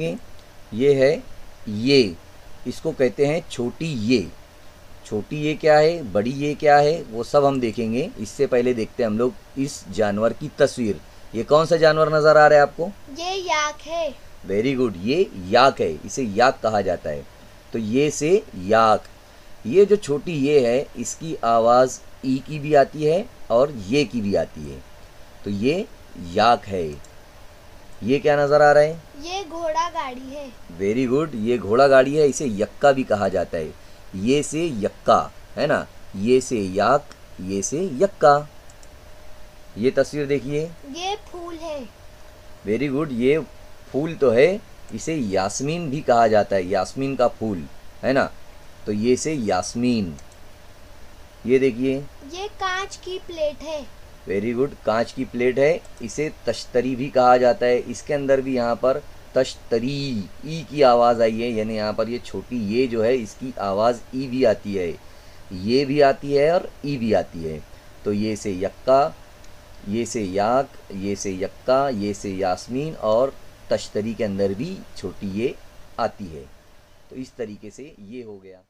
ये है ये, इसको कहते हैं छोटी ये। छोटी ये क्या है, बड़ी ये क्या है, वो सब हम देखेंगे। इससे पहले देखते हैं हम लोग इस जानवर की तस्वीर। ये कौन सा जानवर नज़र आ रहा है आपको? ये याक है। वेरी गुड, ये याक है, इसे याक कहा जाता है। तो ये से याक। ये जो छोटी ये है, इसकी आवाज़ ई की भी आती है और ये की भी आती है। तो ये याक है। ये क्या नज़र आ रहा है? ये घोड़ा गाड़ी है। वेरी गुड, ये घोड़ा गाड़ी है, इसे यक्का भी कहा जाता है। ये से यक्का, है ना, ये से याक, ये से यक्का। ये तस्वीर देखिए। ये फूल है। वेरी गुड, ये फूल तो है, इसे यास्मीन भी कहा जाता है, यास्मीन का फूल, है ना। तो ये से यास्मीन। ये देखिए। ये कांच की प्लेट है। वेरी गुड, कांच की प्लेट है, इसे तश्तरी भी कहा जाता है। इसके अंदर भी यहाँ पर तश्तरी, ई की आवाज़ आई है, यानी यहाँ पर ये छोटी ये जो है, इसकी आवाज़ ई भी आती है, ये भी आती है और ई भी आती है। तो ये से यक्का, ये से याक, ये से यक्का, ये से यास्मीन, और तश्तरी के अंदर भी छोटी ये आती है। तो इस तरीके से ये हो गया।